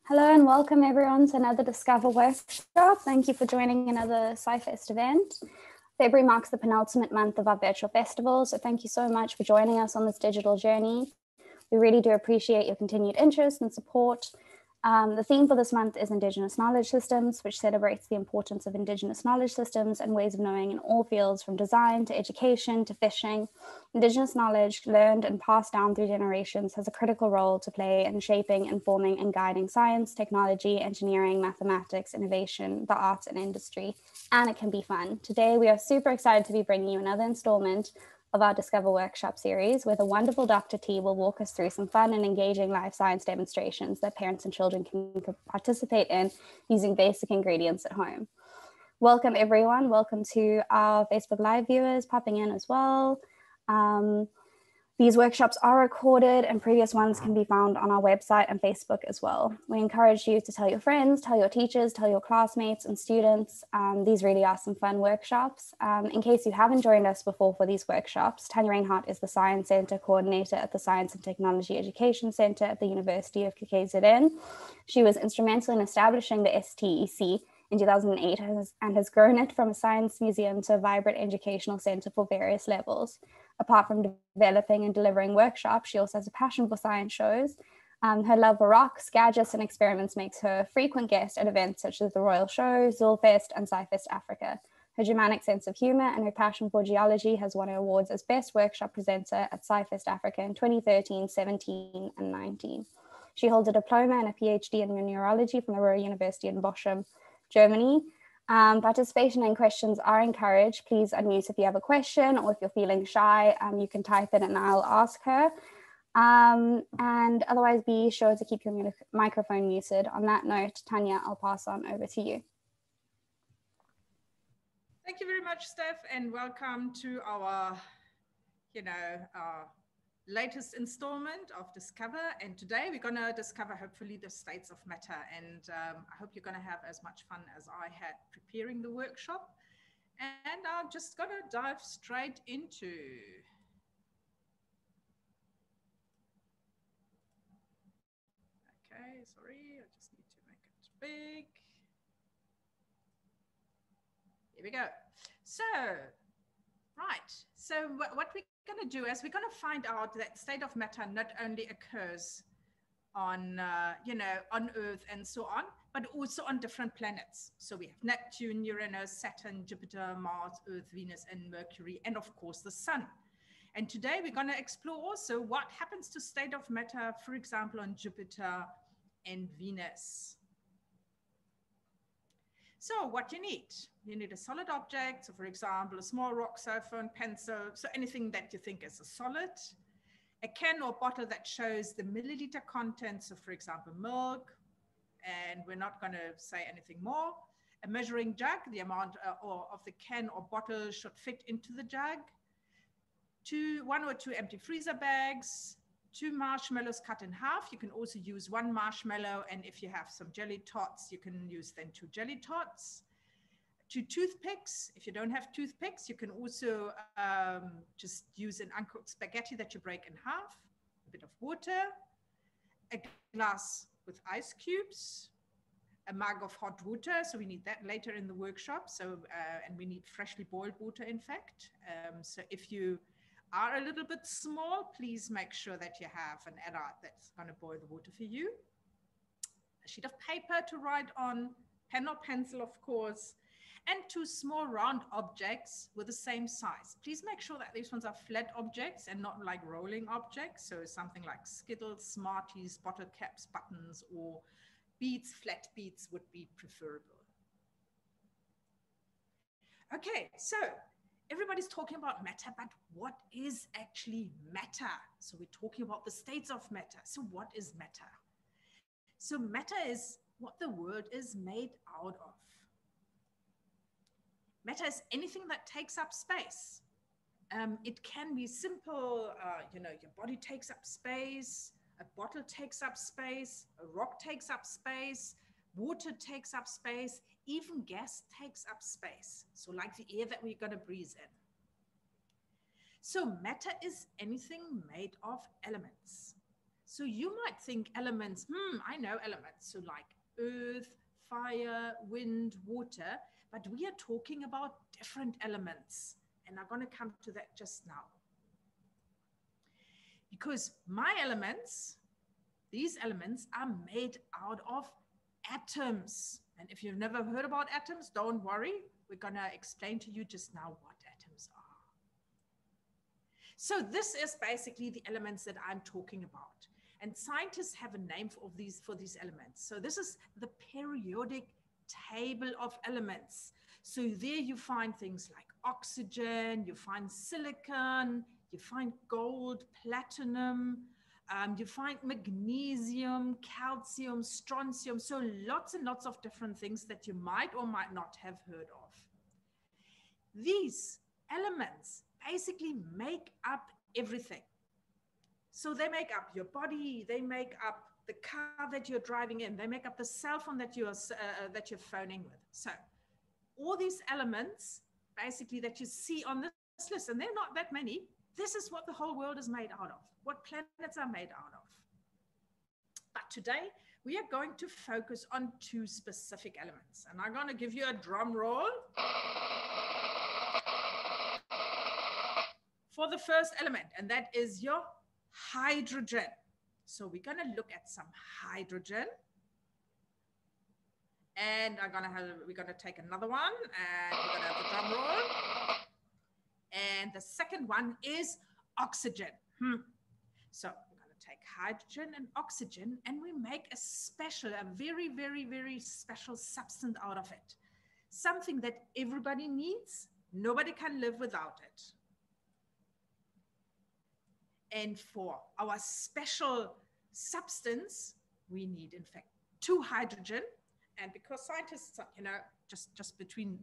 Hello and welcome everyone to another Discover workshop. Thank you for joining another SciFest event. February marks the penultimate month of our virtual festival, so thank you so much for joining us on this digital journey. We really do appreciate your continued interest and support. The theme for this month is Indigenous Knowledge Systems, which celebrates the importance of Indigenous knowledge systems and ways of knowing in all fields, from design to education to fishing. Indigenous knowledge, learned and passed down through generations, has a critical role to play in shaping, informing and guiding science, technology, engineering, mathematics, innovation, the arts and industry, and it can be fun. Today, we are super excited to be bringing you another installment of our Discover workshop series, where the wonderful Dr. T will walk us through some fun and engaging life science demonstrations that parents and children can participate in using basic ingredients at home. Welcome everyone, welcome to our Facebook Live viewers popping in as well. These workshops are recorded and previous ones can be found on our website and Facebook as well. We encourage you to tell your friends, tell your teachers, tell your classmates and students. These really are some fun workshops. In case you haven't joined us before for these workshops, Tanja Reinhardt is the Science Centre Coordinator at the Science and Technology Education Centre at the University of KZN. She was instrumental in establishing the STEC in 2008 and has grown it from a science museum to a vibrant educational centre for various levels. Apart from developing and delivering workshops, she also has a passion for science shows. Her love for rocks, gadgets and experiments makes her a frequent guest at events such as the Royal Show, Zulfest and SciFest Africa. Her Germanic sense of humour and her passion for geology has won her awards as Best Workshop Presenter at SciFest Africa in 2013, 17 and 19. She holds a diploma and a PhD in neurology from the Ruhr University in Bochum, Germany. Participation and questions are encouraged. Please unmute if you have a question, or if you're feeling shy, you can type it and I'll ask her. And otherwise be sure to keep your microphone muted. On that note, Tanja, I'll pass on over to you. Thank you very much, Steph, and welcome to our, latest installment of Discover. And today we're going to discover hopefully the states of matter, and I hope you're going to have as much fun as I had preparing the workshop. And I'm just going to dive straight into sorry, I just need to make it big. Here we go. So right, so what we're going to do is we're going to find out that state of matter not only occurs on, on Earth and so on, but also on different planets. So we have Neptune, Uranus, Saturn, Jupiter, Mars, Earth, Venus, and Mercury, and of course the Sun. And today we're going to explore also what happens to state of matter, for example, on Jupiter and Venus. So what you need a solid object. So for example, a small rock, cell phone, pencil, so anything that you think is a solid. A can or bottle that shows the milliliter content. So for example, milk, and we're not going to say anything more. A measuring jug, the amount of the can or bottle should fit into the jug. One or two empty freezer bags. 2 marshmallows cut in half. You can also use 1 marshmallow, and if you have some jelly tots, you can use then 2 jelly tots. 2 toothpicks. If you don't have toothpicks, you can also just use an uncooked spaghetti that you break in half. A bit of water. A glass with ice cubes. A mug of hot water, so we need that later in the workshop. So and we need freshly boiled water, in fact. So if you are a little bit small, please make sure that you have an adult that's going to boil the water for you. A sheet of paper to write on, pen or pencil, of course, and 2 small round objects with the same size. Please make sure that these ones are flat objects and not like rolling objects. So something like Skittles, Smarties, bottle caps, buttons, or beads, flat beads would be preferable. Okay, so everybody's talking about matter, but what is actually matter? So we're talking about the states of matter. So what is matter? So matter is what the world is made out of. Matter is anything that takes up space. It can be simple, your body takes up space, a bottle takes up space, a rock takes up space, water takes up space, even gas takes up space. So like the air that we're going to breathe in. So matter is anything made of elements. So you might think elements, I know elements, so like earth, fire, wind, water, but we are talking about different elements. And I'm going to come to that just now. Because my elements, these elements are made out of atoms. And if you've never heard about atoms, don't worry. We're going to explain to you just now what atoms are. So this is basically the elements that I'm talking about. And scientists have a name for these elements. So this is the periodic table of elements. So there you find things like oxygen, you find silicon, you find gold, platinum, you find magnesium, calcium, strontium. So lots and lots of different things that you might or might not have heard of. These elements basically make up everything. So they make up your body, they make up the car that you're driving in, they make up the cell phone that you're phoning with. So all these elements basically that you see on this list, and they're not that many, this is what the whole world is made out of, what planets are made out of. But today we are going to focus on two specific elements, and I'm going to give you a drum roll for the first element, and that is your hydrogen. So we're going to look at some hydrogen, and we're going to take another one, and we're going to have the drum roll. And the second one is oxygen. So we're going to take hydrogen and oxygen, and we make a very, very, very special substance out of it. Something that everybody needs. Nobody can live without it. And for our special substance, we need, in fact, 2 hydrogen. And because scientists, just between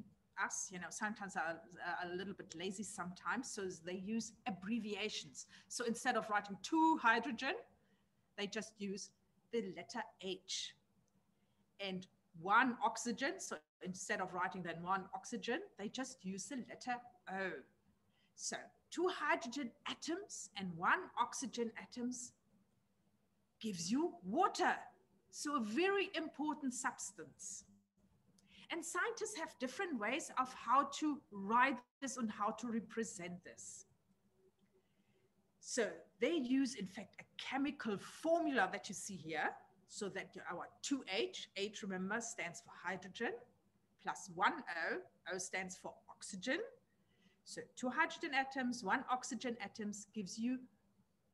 us, sometimes are a little bit lazy sometimes, so they use abbreviations. So instead of writing 2 hydrogen, they just use the letter H. And 1 oxygen, so instead of writing then 1 oxygen, they just use the letter O. So 2 hydrogen atoms and 1 oxygen atoms gives you water. So a very important substance. And scientists have different ways of how to write this and how to represent this. So they use, in fact, a chemical formula that you see here. So that our 2H, H, remember, stands for hydrogen, plus 1 O, O stands for oxygen. So 2 hydrogen atoms, 1 oxygen atoms gives you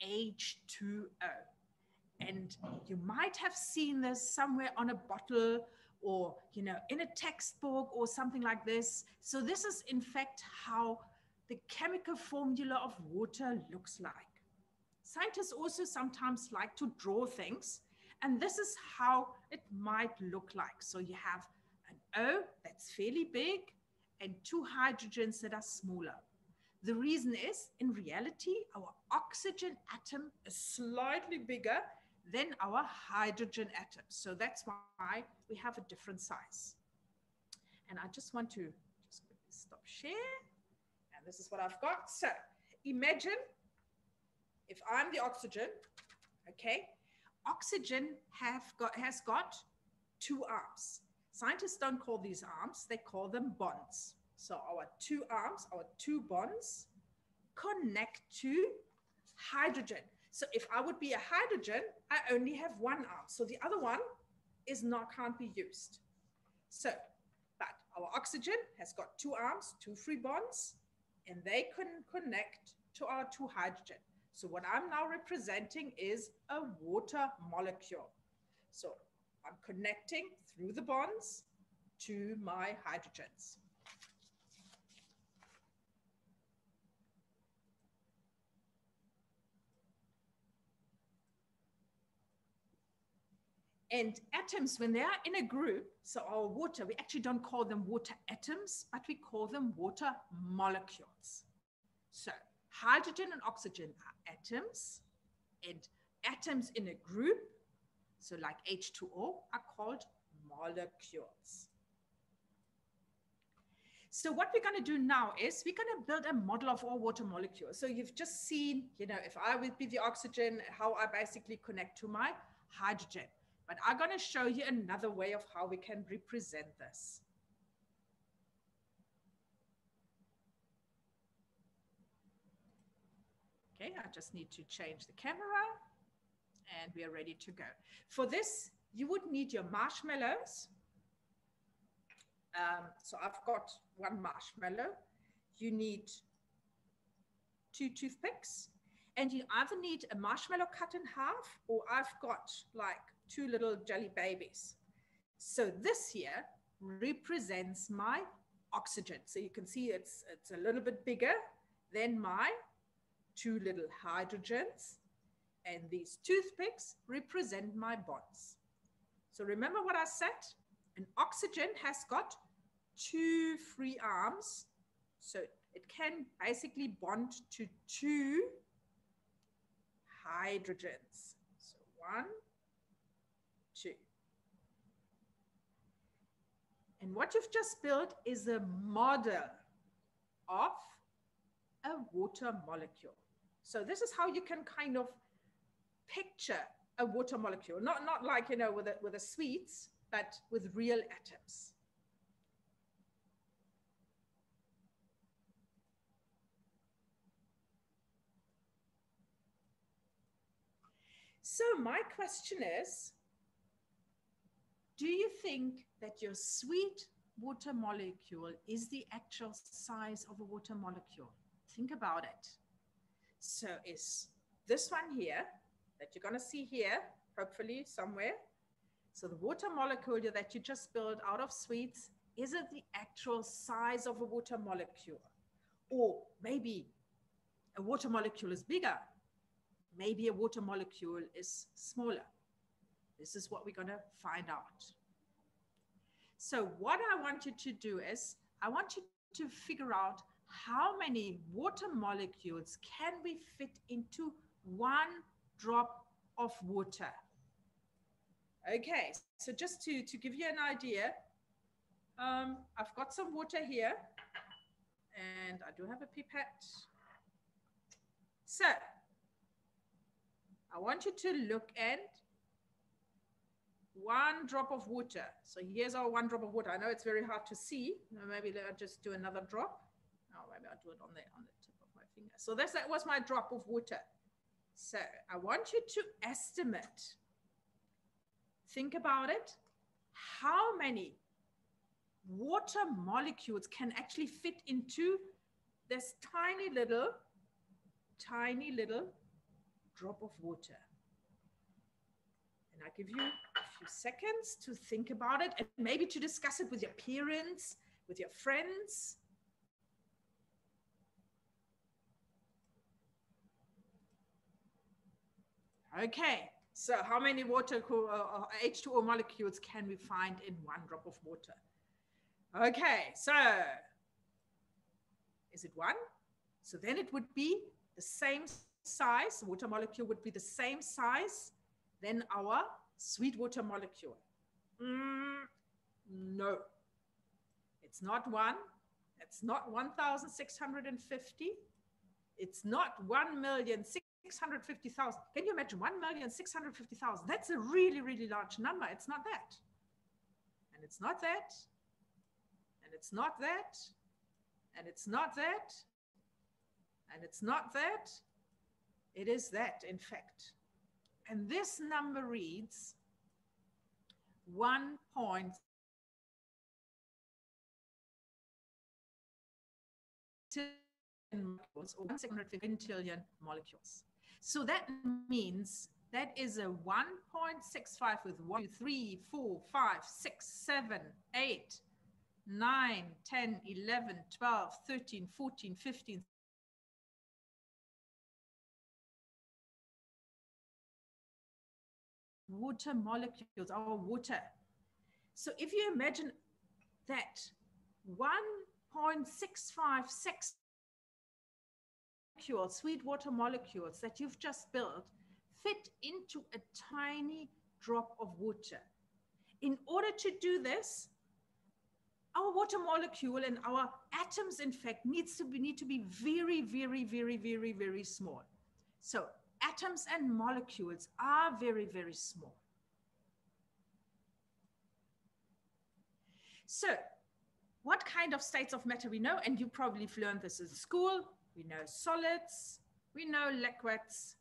H2O. And you might have seen this somewhere on a bottle or, in a textbook or something like this. So this is, in fact, how the chemical formula of water looks like. Scientists also sometimes like to draw things, and this is how it might look like. So you have an O that's fairly big and 2 hydrogens that are smaller. The reason is, in reality, our oxygen atom is slightly bigger than our hydrogen atom. So that's why we have a different size. And I just want to stop share. And this is what I've got. So imagine if I'm the oxygen, okay, oxygen has got 2 arms. Scientists don't call these arms, they call them bonds. So our 2 arms, our 2 bonds connect to hydrogen. So if I would be a hydrogen, I only have 1 arm. So the other one can't be used. So, but our oxygen has got 2 arms, 2 free bonds, and they can connect to our 2 hydrogen. So what I'm now representing is a water molecule. So I'm connecting through the bonds to my hydrogens. And atoms, when they are in a group, so our water, we actually don't call them water atoms, but we call them water molecules. So hydrogen and oxygen are atoms, and atoms in a group, so like H2O, are called molecules. So what we're going to do now is we're going to build a model of our water molecules. So you've just seen, you know, if I would be the oxygen, how I basically connect to my hydrogen. But I'm going to show you another way of how we can represent this. Okay, I just need to change the camera and we are ready to go. For this, you would need your marshmallows. So I've got one marshmallow. You need 2 toothpicks, and you either need a marshmallow cut in half, or I've got like 2 little jelly babies. So this here represents my oxygen. So you can see it's a little bit bigger than my 2 little hydrogens, and these toothpicks represent my bonds. So remember what I said? An oxygen has got 2 free arms, so it can basically bond to 2 hydrogens. So 1, 2. And what you've just built is a model of a water molecule. So this is how you can kind of picture a water molecule, not like, you know, with the sweets, but with real atoms. So my question is, do you think that your sweet water molecule is the actual size of a water molecule? Think about it. So is this one here that you're going to see here, hopefully somewhere. So the water molecule that you just built out of sweets, is it the actual size of a water molecule? Or maybe a water molecule is bigger. Maybe a water molecule is smaller. This is what we're going to find out. So what I want you to do is, I want you to figure out how many water molecules can we fit into 1 drop of water. Okay, so just to give you an idea, I've got some water here, and I do have a pipette. So I want you to look at 1 drop of water. So here's our 1 drop of water. I know it's very hard to see. Maybe I'll just do another drop. Oh, maybe I'll do it on the tip of my finger. So that was my drop of water. So I want you to estimate. Think about it. How many water molecules can actually fit into this tiny little drop of water? And I give you a few seconds to think about it, and maybe to discuss it with your parents, with your friends. Okay, so how many H2O molecules can we find in 1 drop of water? Okay, so is it 1? So then it would be the same size, the water molecule would be the same size than our sweet water molecule. No, it's not 1. It's not 1,650. It's not 1,650,000. Can you imagine 1,650,000? That's a really, really large number. It's not that. And it's not that. And it's not that. And it's not that. And it's not that. It is that, in fact. And this number reads 1 molecules, or 1,650 trillion molecules. So that means that is a 1.65 with 1, 2, 3, 4, 5, 6, 7, 8, 9, 10, 11, 12, 13, 14, 15, water molecules, our water. So if you imagine that 1.656 molecules, sweet water molecules that you've just built fit into a tiny drop of water. In order to do this, our water molecule and our atoms, in fact, need to be very, very, very, very, very small. So atoms and molecules are very, very small. So what kind of states of matter we know? And you probably learned this in school. We know solids, we know liquids,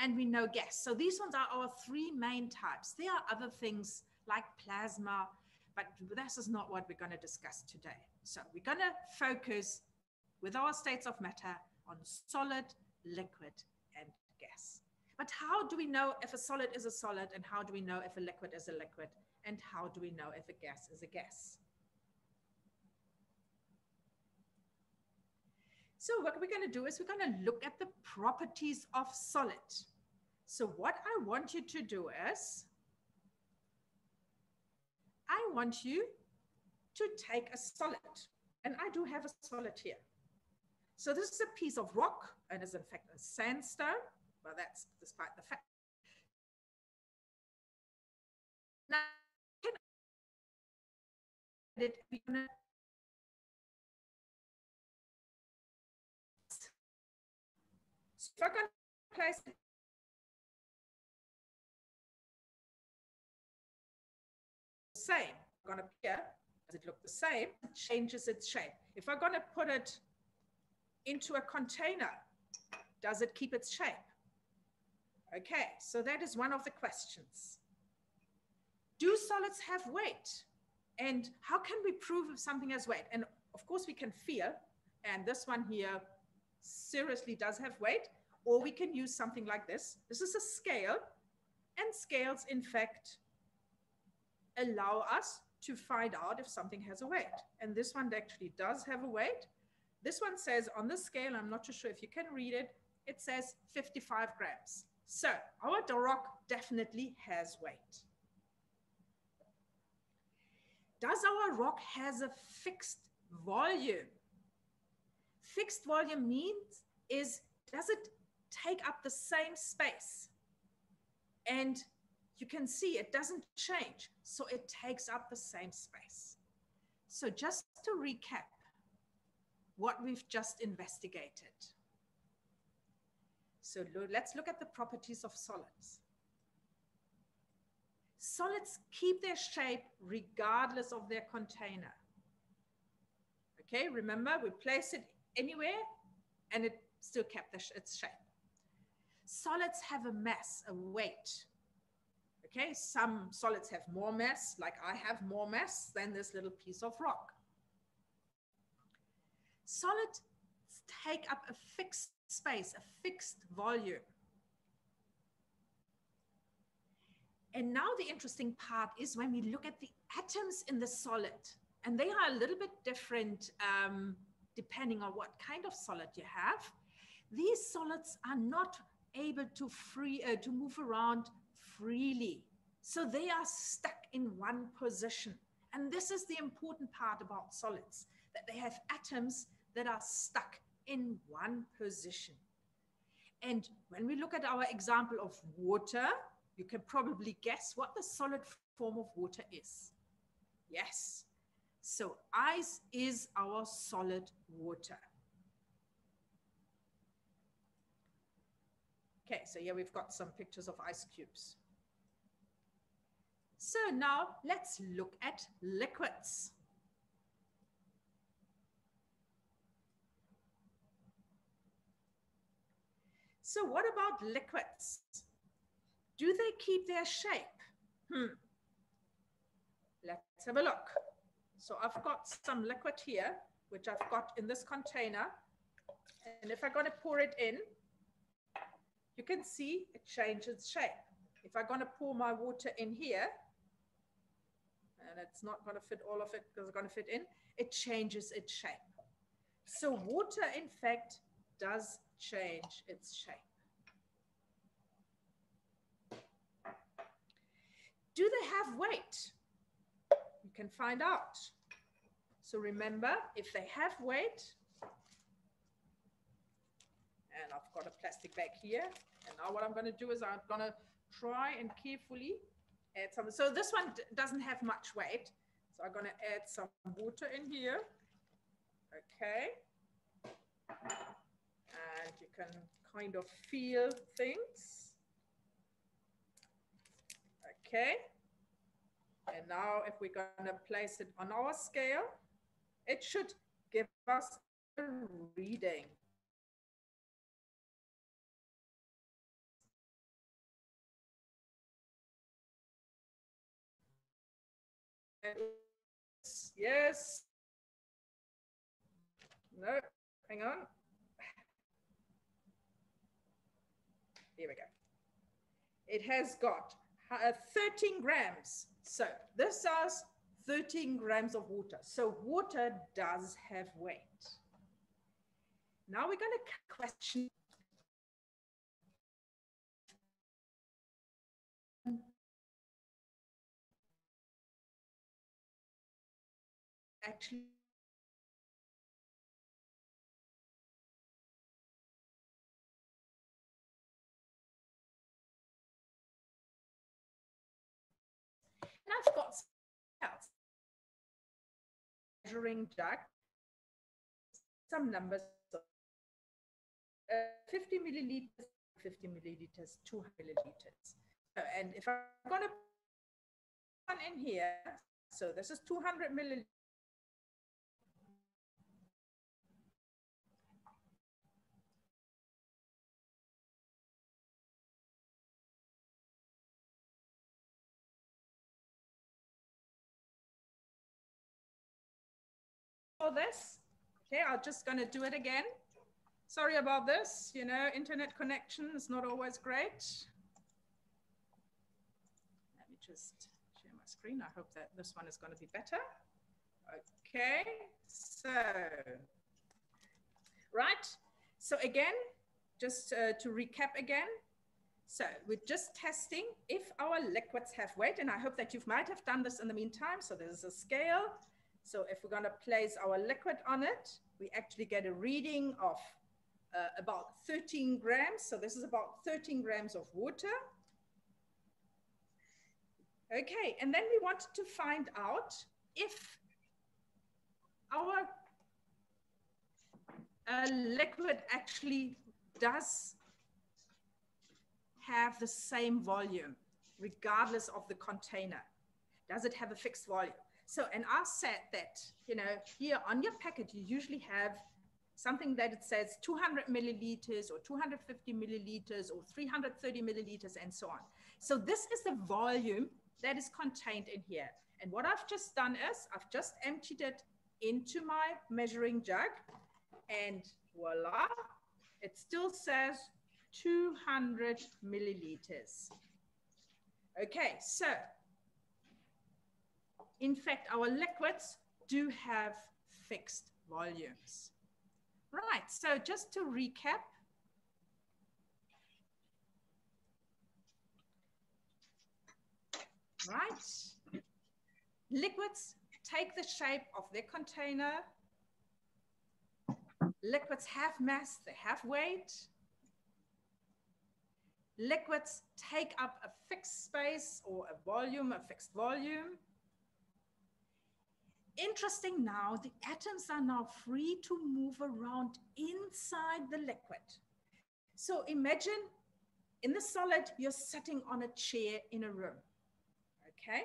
and we know gas. So these ones are our three main types. There are other things like plasma, but this is not what we're going to discuss today. So we're going to focus with our states of matter on solid, liquid, and gas. But how do we know if a solid is a solid, and how do we know if a liquid is a liquid, and how do we know if a gas is a gas? So what we're going to do is we're going to look at the properties of solid. So what I want you to do is, I want you to take a solid, and I do have a solid here. So this is a piece of rock, and is in fact a sandstone. Well, that's despite the fact. Now, so if I'm going to place it the same, I'm going to here, does it look the same? It changes its shape. If I'm going to put it into a container, does it keep its shape? Okay, so that is one of the questions. Do solids have weight? And how can we prove if something has weight? And of course we can feel, and this one here seriously does have weight, or we can use something like this. This is a scale, and scales in fact allow us to find out if something has a weight. And this one actually does have a weight. This one says on the scale, I'm not too sure if you can read it, it says 55 grams. So our rock definitely has weight. Does our rock has a fixed volume? Fixed volume means does it take up the same space? And you can see it doesn't change, so it takes up the same space. So just to recap what we've just investigated. So let's look at the properties of solids. Solids keep their shape regardless of their container. Okay, remember, we place it anywhere and it still kept its shape. Solids have a mass, a weight. Okay, some solids have more mass, like I have more mass than this little piece of rock. Solids take up a fixed space, a fixed volume. And now the interesting part is when we look at the atoms in the solid, and they are a little bit different depending on what kind of solid you have. These solids are not able to move around freely. So they are stuck in one position. And this is the important part about solids, that they have atoms that are stuck in one position. And when we look at our example of water, you can probably guess what the solid form of water is. Yes. So ice is our solid water. Okay, so here we've got some pictures of ice cubes. So now let's look at liquids. So what about liquids? Do they keep their shape? Let's have a look. So I've got some liquid here, which I've got in this container. And if I'm going to pour it in, you can see it changes shape. If I'm going to pour my water in here, and it's not going to fit all of it because it's going to fit in, it changes its shape. So water, in fact, does change its shape. Do they have weight? You can find out. So remember, if they have weight, and I've got a plastic bag here, and now what I'm going to do is I'm going to try and carefully add some. So this one doesn't have much weight. So I'm going to add some water in here. Okay. And you can kind of feel things. Okay. And now if we're going to place it on our scale, it should give us a reading. Yes. No, hang on. Here we go. It has got 13 grams. So this says 13 grams of water. So water does have weight. Now we're going to question actually and I've got measuring jug, some numbers, 50 milliliters, 50 milliliters, 200 milliliters. And if I'm going to put one in here, so this is 200 milliliters. For this, okay, I'm just going to do it again. Sorry about this, you know, internet connection is not always great. Let me just share my screen. I hope that this one is going to be better. Okay, so, right. So again, just to recap again. So we're just testing if our liquids have weight, and I hope that you might have done this in the meantime. So there's a scale. So if we're going to place our liquid on it, we actually get a reading of about 13 grams. So this is about 13 grams of water. Okay, and then we wanted to find out if our liquid actually does have the same volume, regardless of the container. Does it have a fixed volume? So, and I said that, you know, here on your packet, you usually have something that it says 200 milliliters or 250 milliliters or 330 milliliters and so on. So this is the volume that is contained in here. And what I've just done is I've just emptied it into my measuring jug, and voila, it still says 200 milliliters. Okay, so in fact, our liquids do have fixed volumes. Right, so just to recap, right, liquids take the shape of their container. Liquids have mass, they have weight. Liquids take up a fixed space or a volume, a fixed volume. Interesting now, the atoms are now free to move around inside the liquid. So imagine in the solid, you're sitting on a chair in a room, okay?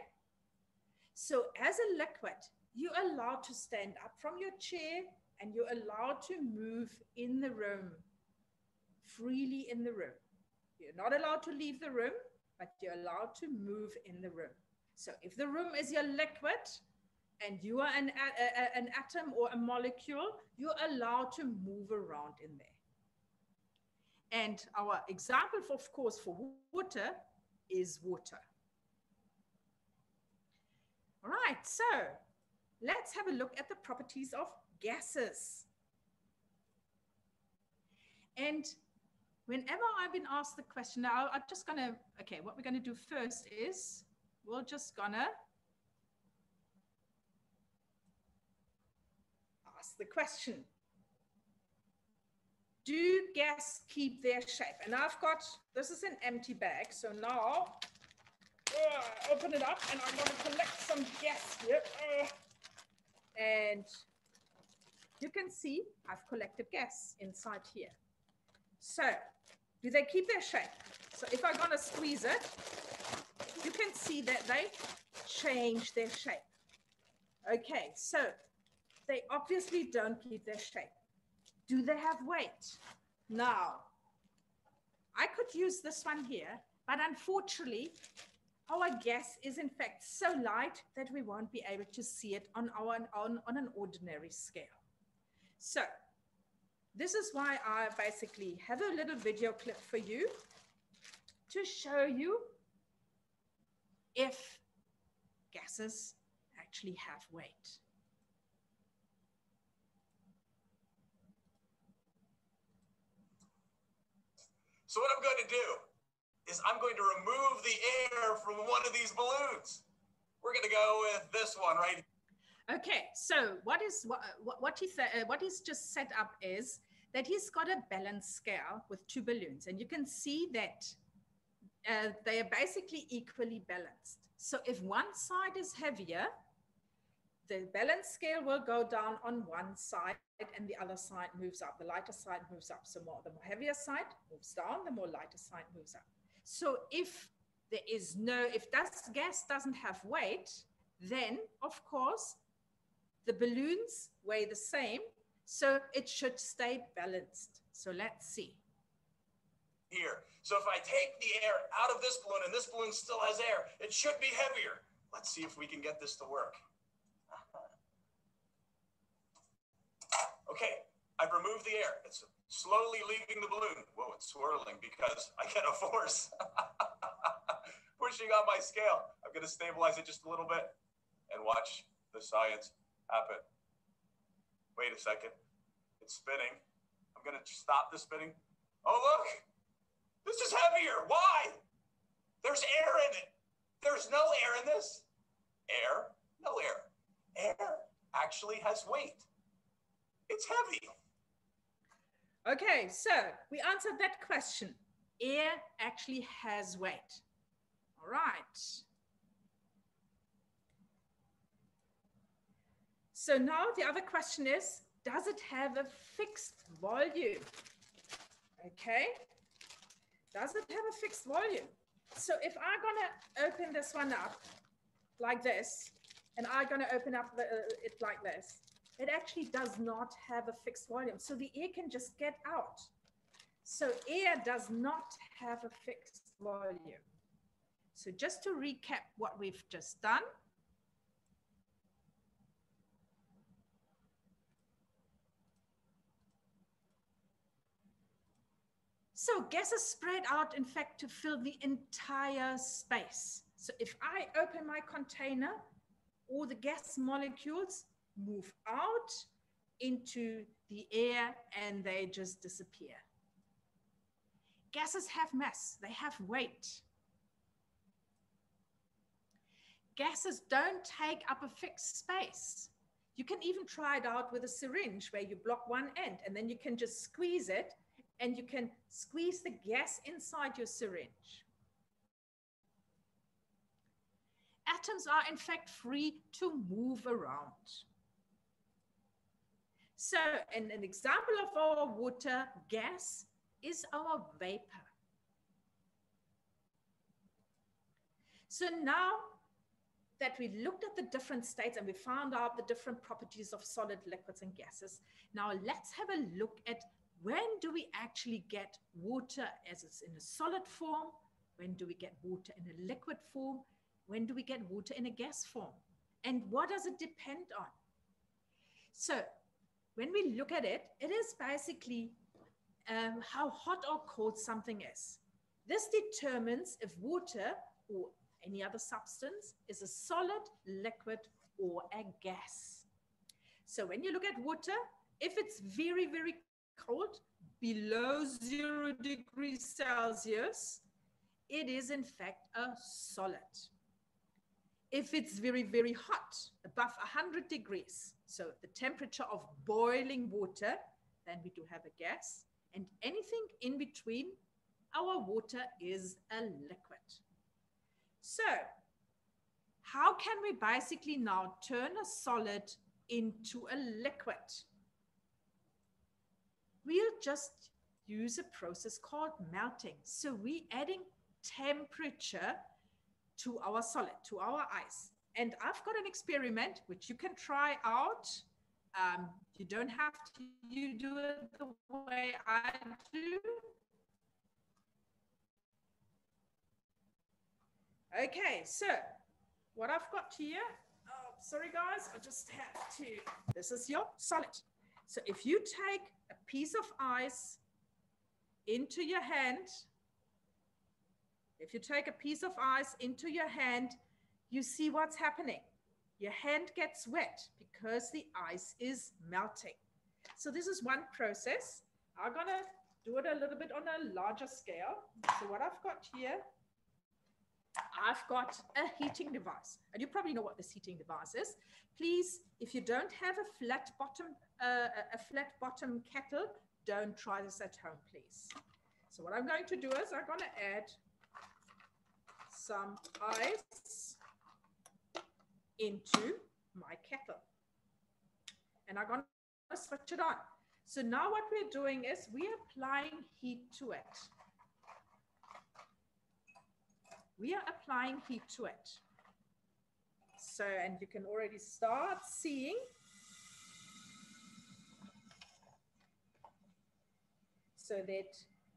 So as a liquid, you're allowed to stand up from your chair and you're allowed to move in the room, freely in the room. You're not allowed to leave the room, but you're allowed to move in the room. So if the room is your liquid and you are an atom or a molecule, you're allowed to move around in there. And our example, of course, for water is water. All right, so let's have a look at the properties of gases. And whenever I've been asked the question, now I'm just gonna, okay, what we're gonna do first is we're just gonna ask the question. Do gas keep their shape? And I've got, this is an empty bag. So now Open it up, and I'm going to collect some gas here. And you can see I've collected gas inside here. So do they keep their shape? So if I'm going to squeeze it, you can see that they change their shape. Okay, so they obviously don't keep their shape. Do they have weight? Now, I could use this one here, but unfortunately, our gas is in fact so light that we won't be able to see it on an ordinary scale. So this is why I basically have a little video clip for you to show you if gases actually have weight. So what I'm going to do is I'm going to remove the air from one of these balloons. We're going to go with this one right here. Okay, so what he's just set up is that he's got a balance scale with two balloons, and you can see that they are basically equally balanced. So if one side is heavier, the balance scale will go down on one side and the other side moves up. The lighter side moves up. So the more heavier side moves down, the more lighter side moves up. So if gas doesn't have weight, then of course the balloons weigh the same. So it should stay balanced. So let's see. Here. So if I take the air out of this balloon and this balloon still has air, it should be heavier. Let's see if we can get this to work. Okay, I've removed the air. It's slowly leaving the balloon. Whoa, it's swirling because I get a force pushing on my scale. I'm going to stabilize it just a little bit and watch the science happen. Wait a second. It's spinning. I'm going to stop the spinning. Oh, look. This is heavier. Why? There's air in it. There's no air in this. Air, no air. Air actually has weight. It's heavy. Okay, so we answered that question. Air actually has weight. All right. So now the other question is, does it have a fixed volume? Okay. Does it have a fixed volume? So if I'm going to open this one up like this, and I'm going to open up it like this, it actually does not have a fixed volume. So the air can just get out. So air does not have a fixed volume. So just to recap what we've just done. So gases spread out, in fact, to fill the entire space. So if I open my container, all the gas molecules move out into the air and they just disappear. Gases have mass, they have weight. Gases don't take up a fixed space. You can even try it out with a syringe where you block one end and then you can just squeeze it and you can squeeze the gas inside your syringe. Atoms are in fact free to move around. So an example of our water gas is our vapor. So now that we looked at the different states and we found out the different properties of solid, liquids, and gases, now let's have a look at when do we actually get water as it's in a solid form? When do we get water in a liquid form? When do we get water in a gas form? And what does it depend on? So when we look at it, it is basically how hot or cold something is. This determines if water or any other substance is a solid, liquid, or a gas. So when you look at water, if it's very, very cold, below 0 degrees Celsius, it is in fact a solid. If it's very, very hot, above 100 degrees, so the temperature of boiling water, then we do have a gas. And anything in between, our water is a liquid. So how can we basically now turn a solid into a liquid? We'll just use a process called melting. So we're adding temperature to our solid, to our ice. And I've got an experiment which you can try out. You don't have to do it the way I do. Okay, so what I've got here, oh, sorry guys, I just have to, this is your solid. So if you take a piece of ice into your hand, you see what's happening. Your hand gets wet because the ice is melting. So this is one process. I'm gonna do it a little bit on a larger scale. So what I've got here, I've got a heating device, and you probably know what this heating device is. Please, if you don't have a flat bottom kettle, don't try this at home, please. So what I'm going to do is I'm going to add some ice into my kettle, and I'm going to switch it on. So now what we're doing is we're applying heat to it. We are applying heat to it. So, and you can already start seeing so that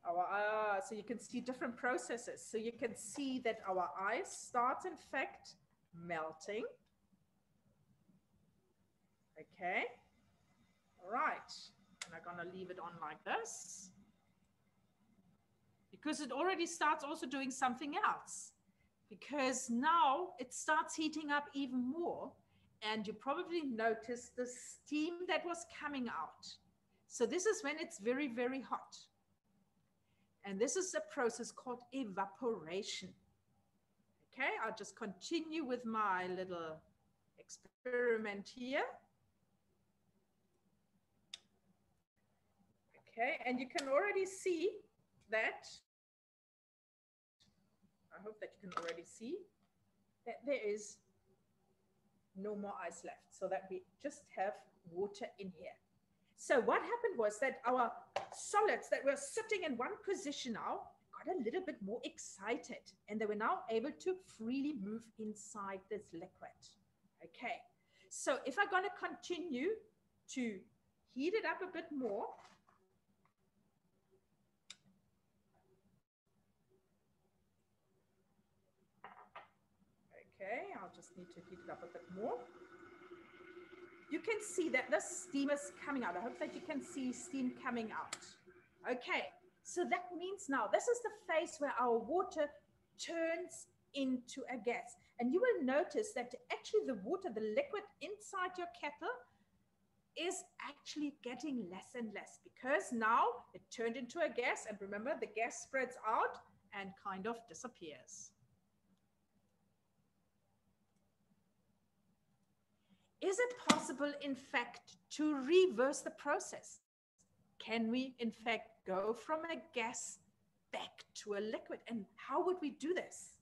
our, so you can see different processes. So you can see that our ice starts in fact melting. Okay. All right. And I'm going to leave it on like this, because it already starts also doing something else, because now it starts heating up even more, and you probably noticed the steam that was coming out. So this is when it's very, very hot. And this is a process called evaporation. Okay, I'll just continue with my little experiment here. Okay, and you can already see that, I hope that you can already see that there is no more ice left, so that we just have water in here. So what happened was that our solids that were sitting in one position now got a little bit more excited, and they were now able to freely move inside this liquid. Okay, so if I'm going to continue to heat it up a bit more, okay, I'll just need to heat it up a bit more. You can see that the steam is coming out. I hope that you can see steam coming out. Okay, so that means now this is the phase where our water turns into a gas. And you will notice that actually the water, the liquid inside your kettle, is actually getting less and less, because now it turned into a gas. And remember, the gas spreads out and kind of disappears. Is it possible, in fact, to reverse the process? Can we, in fact, go from a gas back to a liquid? And how would we do this?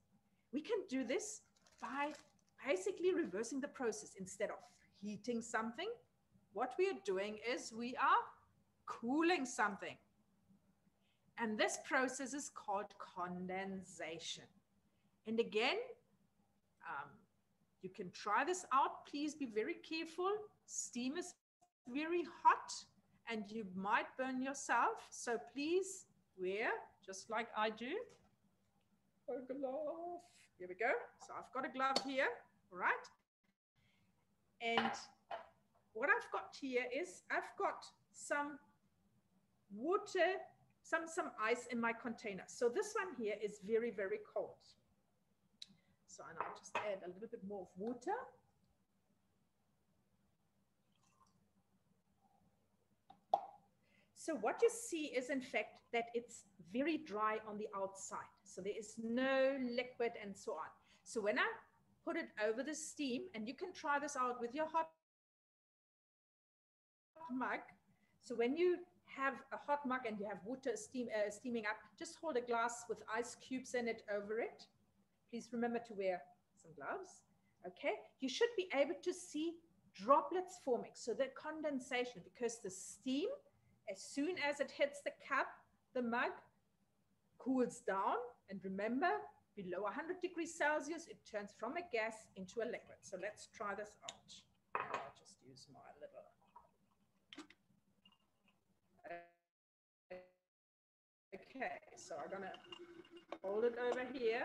We can do this by basically reversing the process. Instead of heating something, what we are doing is we are cooling something. And this process is called condensation. And again, you can try this out. Please be very careful. Steam is very hot and you might burn yourself. So please wear, just like I do, a glove. Here we go. So I've got a glove here, all right? And what I've got here is I've got some water, some ice in my container. So this one here is very, very cold. So and I'll just add a little bit more of water. So what you see is, in fact, that it's very dry on the outside. So there is no liquid and so on. So when I put it over the steam, and you can try this out with your hot mug. So when you have a hot mug and you have water steaming up, just hold a glass with ice cubes in it over it. Please remember to wear some gloves. Okay, you should be able to see droplets forming. So the condensation, because the steam, as soon as it hits the cup, the mug, cools down. And remember, below 100 degrees Celsius, it turns from a gas into a liquid. So let's try this out. I'll just use my little... Okay, so I'm going to hold it over here.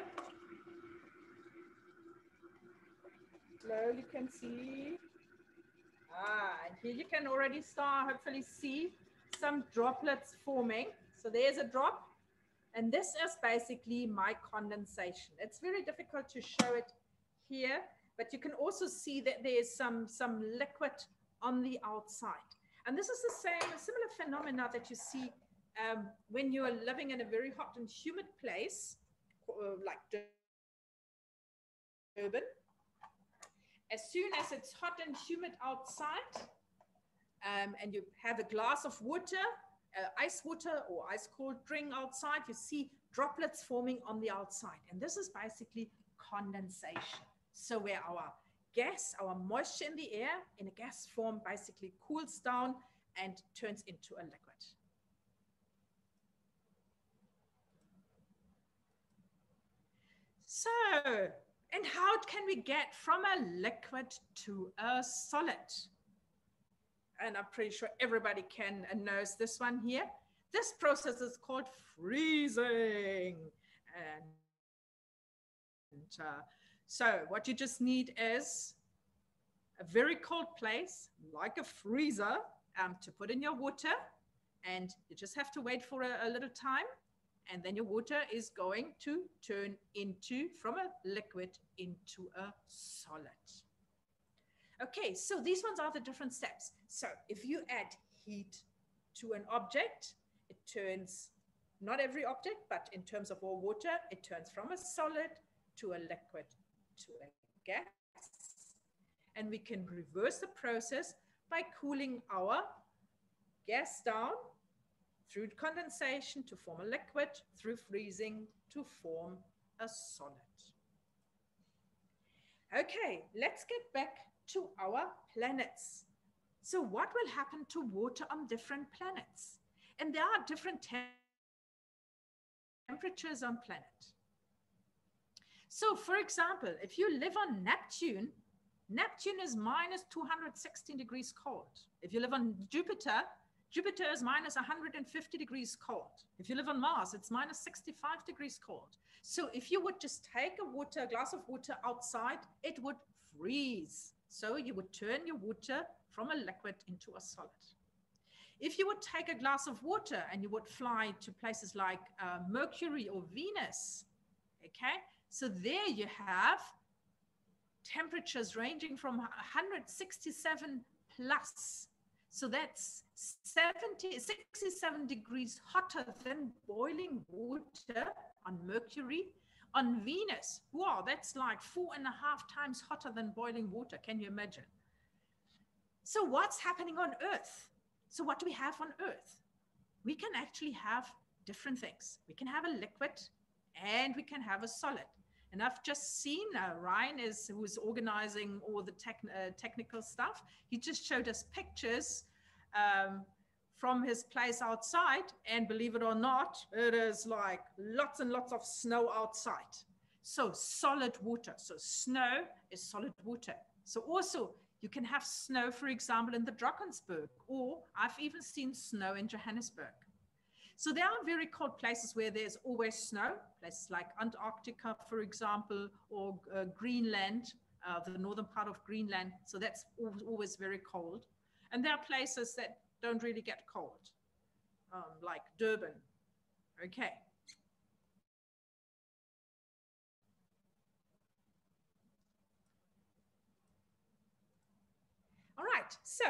Slowly you can see. And here you can already start, hopefully see some droplets forming. So there's a drop. And this is basically my condensation. It's very difficult to show it here, but you can also see that there's some liquid on the outside. And this is the same, a similar phenomena that you see when you are living in a very hot and humid place, like Durban. As soon as it's hot and humid outside, and you have a glass of water, ice water or ice cold drink outside, you see droplets forming on the outside. And this is basically condensation. So where our gas, our moisture in the air in a gas form basically cools down and turns into a liquid. So, and how can we get from a liquid to a solid? And I'm pretty sure everybody can and knows this one here. This process is called freezing. And so what you just need is a very cold place, like a freezer, to put in your water. And you just have to wait for a little time. And then your water is going to turn into, from a liquid into a solid. Okay, so these ones are the different steps. So if you add heat to an object, it turns, not every object, but in terms of all water, it turns from a solid to a liquid to a gas. And we can reverse the process by cooling our gas down through condensation to form a liquid, through freezing to form a solid. Okay, let's get back to our planets. So what will happen to water on different planets? And there are different temperatures on planet. So for example, if you live on Neptune, Neptune is minus 216 degrees cold. If you live on Jupiter, Jupiter is minus 150 degrees cold. If you live on Mars, it's minus 65 degrees cold. So if you would just take a glass of water outside, it would freeze. So you would turn your water from a liquid into a solid. If you would take a glass of water and you would fly to places like Mercury or Venus, okay, so there you have temperatures ranging from 167 plus. So that's 67 degrees hotter than boiling water on Mercury. On Venus, wow, that's like 4.5 times hotter than boiling water. Can you imagine? So what's happening on Earth? So what do we have on Earth? We can actually have different things. We can have a liquid and we can have a solid. And I've just seen Ryan who's organizing all the technical stuff. He just showed us pictures from his place outside, and believe it or not, it is like lots and lots of snow outside. So solid water. So snow is solid water. So also you can have snow, for example, in the Drakensberg, or I've even seen snow in Johannesburg. So there are very cold places where there's always snow, places like Antarctica, for example, or Greenland, the northern part of Greenland. So that's always very cold. And there are places that don't really get cold, like Durban. Okay. All right, so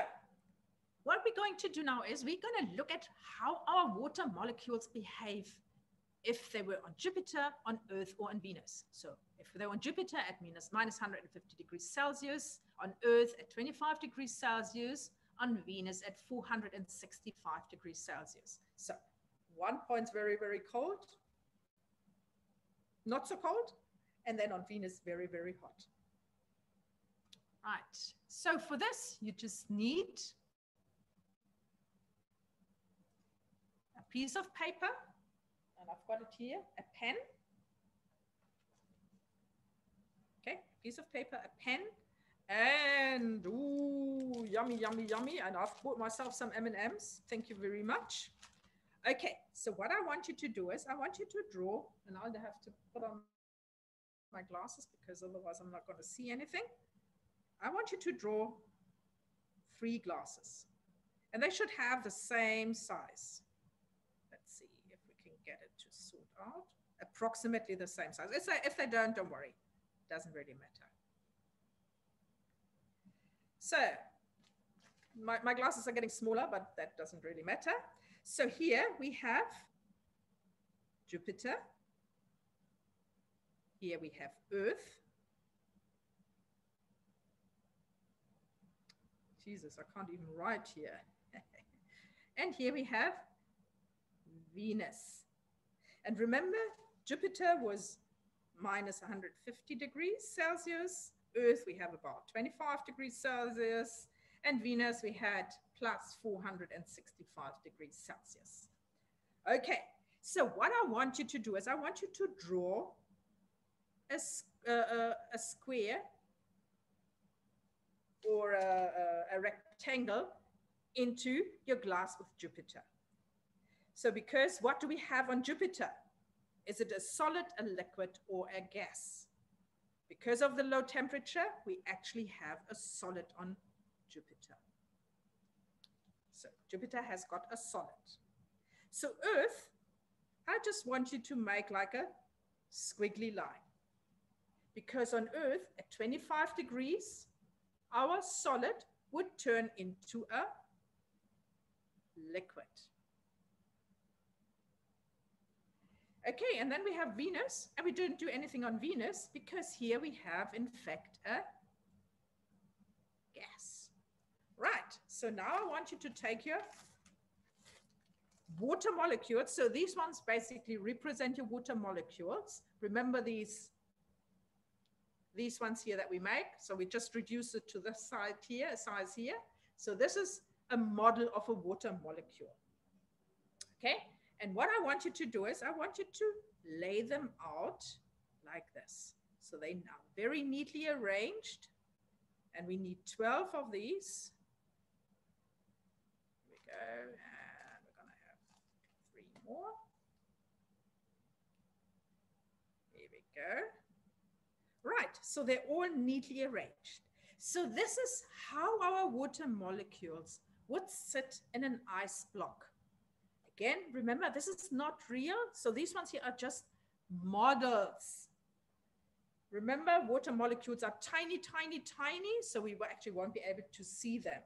what we're going to do now is we're going to look at how our water molecules behave if they were on Jupiter, on Earth, or on Venus. So if they were on Jupiter at minus 150 degrees Celsius, on Earth at 25 degrees Celsius, on Venus at 465 degrees Celsius. So one point's very, very cold, not so cold, And then on Venus, very, very hot. Right. So for this, you just need a piece of paper, and I've got it here, a pen. Okay, piece of paper, a pen, and ooh, yummy, yummy, yummy. And I've bought myself some M&Ms. Thank you very much. Okay, so what I want you to do is I want you to draw, and I'll have to put on my glasses because otherwise I'm not going to see anything. I want you to draw 3 glasses, and they should have the same size. Let's see if we can get it to sort out. Approximately the same size. If they don't worry. Doesn't really matter. So my glasses are getting smaller, but that doesn't really matter. So here we have Jupiter. Here we have Earth. Jesus, I can't even write here. And here we have Venus. And remember, Jupiter was minus 150 degrees Celsius. Earth, we have about 25 degrees Celsius. And Venus, we had plus 465 degrees Celsius. Okay, so what I want you to do is I want you to draw a square or a rectangle into your glass with Jupiter. So because what do we have on Jupiter? Is it a solid, a liquid, or a gas? Because of the low temperature, we actually have a solid on Jupiter. So Jupiter has got a solid. So Earth, I just want you to make like a squiggly line. Because on Earth, at 25 degrees, our solid would turn into a liquid. Okay, and then we have Venus, and we don't do anything on Venus because here we have, in fact, a gas. Right, so now I want you to take your water molecules. So these ones basically represent your water molecules. Remember these ones here that we make. So we just reduce it to this side here, size here. So this is a model of a water molecule. Okay. And what I want you to do is I want you to lay them out like this. So they're now very neatly arranged. And we need 12 of these. Here we go. And we're going to have 3 more. Here we go. Right. So they're all neatly arranged. So this is how our water molecules would sit in an ice block. Again, remember, this is not real. So these ones here are just models. Remember, water molecules are tiny, tiny, tiny. So we actually won't be able to see them,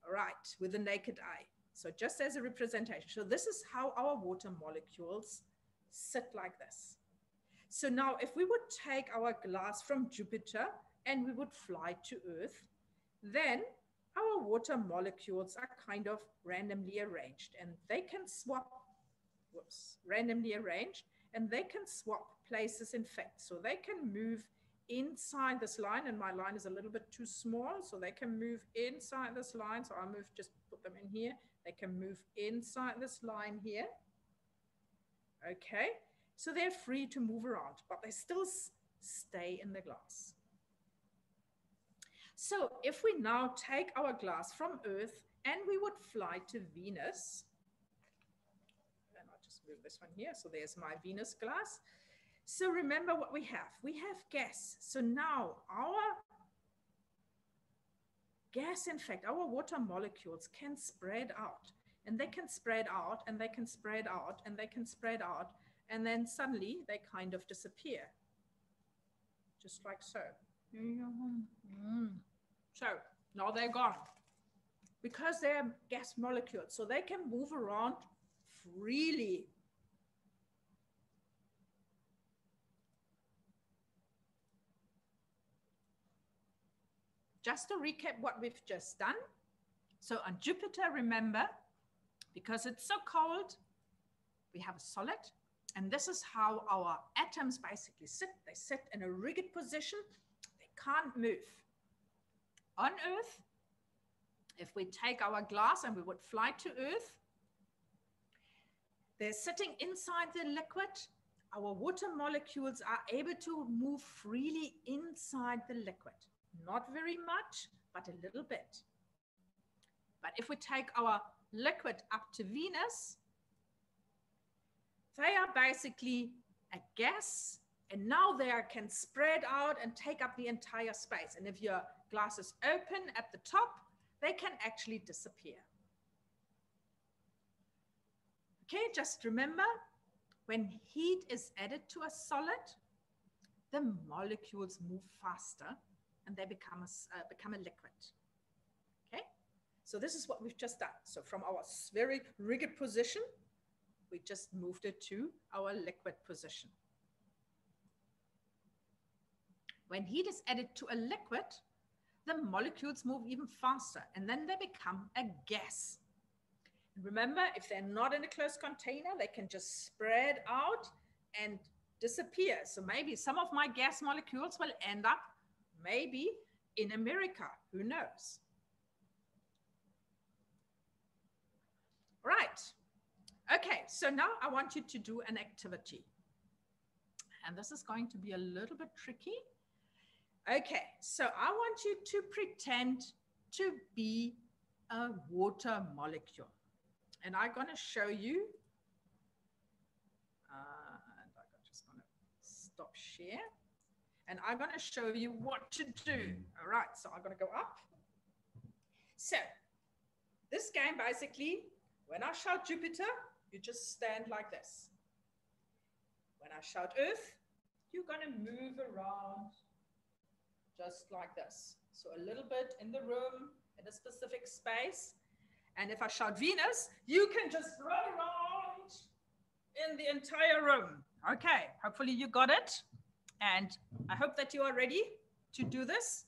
all right, with the naked eye. So just as a representation. So this is how our water molecules sit like this. So now if we would take our glass from Jupiter and we would fly to Earth, then our water molecules are kind of randomly arranged, and they can swap, randomly arranged, and they can swap places, in fact. So they can move inside this line, and my line is a little bit too small, so they can move inside this line. So I'll just put them in here. They can move inside this line here. Okay, so they're free to move around, but they still stay in the glass. So if we now take our glass from Earth and we would fly to Venus, and I'll just move this one here. So there's my Venus glass. So remember what we have. We have gas. So now our gas, in fact, our water molecules can spread out, and they can spread out, and they can spread out, and they can spread out, and then suddenly they kind of disappear, just like so. So now they're gone because they're gas molecules, so they can move around freely. Just to recap what we've just done. So on Jupiter, remember, because it's so cold, we have a solid, And this is how our atoms basically sit. They sit in a rigid position. They can't move. On Earth, if we take our glass and we would fly to Earth, they're sitting inside the liquid. Our water molecules are able to move freely inside the liquid. Not very much, but a little bit. But if we take our liquid up to Venus, they are basically a gas, and now they can spread out and take up the entire space. And if your glass is open at the top, they can actually disappear. Okay, just remember, when heat is added to a solid, the molecules move faster and they become a liquid. Okay, so this is what we've just done. So from our very rigid position, we just moved it to our liquid position. When heat is added to a liquid, the molecules move even faster and then they become a gas. Remember, if they're not in a closed container, they can just spread out and disappear. So maybe some of my gas molecules will end up maybe in America, who knows? Right. Okay, so now I want you to do an activity. And this is going to be a little bit tricky. Okay, so I want you to pretend to be a water molecule. And I'm going to show you, and I'm just going to stop share. And I'm going to show you what to do. All right, so I'm going to go up. So this game basically, when I shout Jupiter, you just stand like this. When I shout Earth, you're going to move around just like this. So a little bit in the room, in a specific space. And if I shout Venus, you can just run around in the entire room. Okay, hopefully you got it. And I hope that you are ready to do this.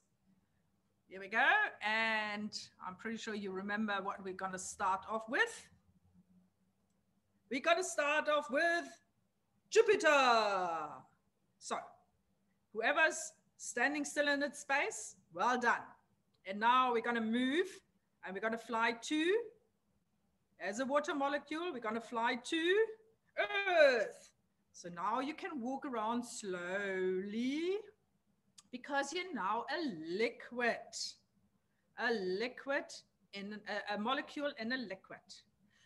Here we go. And I'm pretty sure you remember what we're going to start off with. We're going to start off with Jupiter. So whoever's standing still in its space, well done. And now we're going to move. And we're going to fly to, as a water molecule, we're going to fly to Earth. So now you can walk around slowly because you're now a liquid in a molecule in a liquid.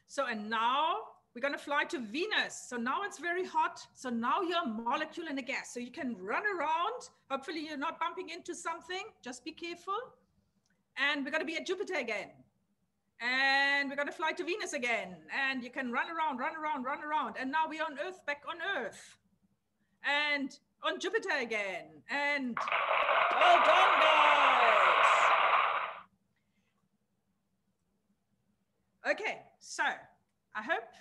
So, and now we're going to fly to Venus. So now it's very hot. So now you're a molecule in a gas. So you can run around. Hopefully you're not bumping into something. Just be careful. And we're going to be at Jupiter again. And we're going to fly to Venus again. And you can run around, run around, run around. And now we're on Earth, back on Earth. And on Jupiter again. And well done, guys. Okay, so I hope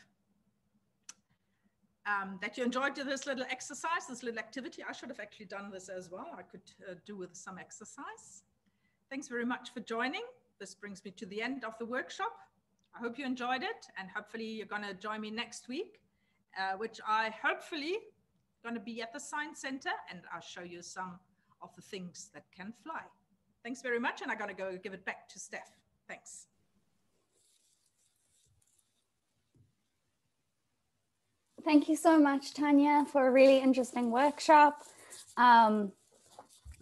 that you enjoyed this little exercise, this little activity. I should have actually done this as well. I could do with some exercise. Thanks very much for joining. This brings me to the end of the workshop. I hope you enjoyed it, and hopefully you're going to join me next week, which I hopefully going to be at the Science Center, and I'll show you some of the things that can fly. Thanks very much, and I'm going to go give it back to Steph. Thanks. Thank you so much, Tanja, for a really interesting workshop.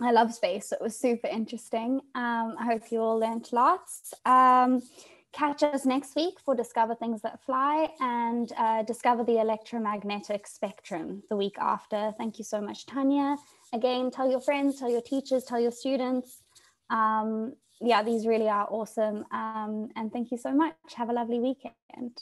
I love space. It was super interesting. I hope you all learned lots. Catch us next week for Discover Things That Fly and Discover the Electromagnetic Spectrum the week after. Thank you so much, Tanja. Again, tell your friends, tell your teachers, tell your students. Yeah, these really are awesome. And thank you so much. Have a lovely weekend.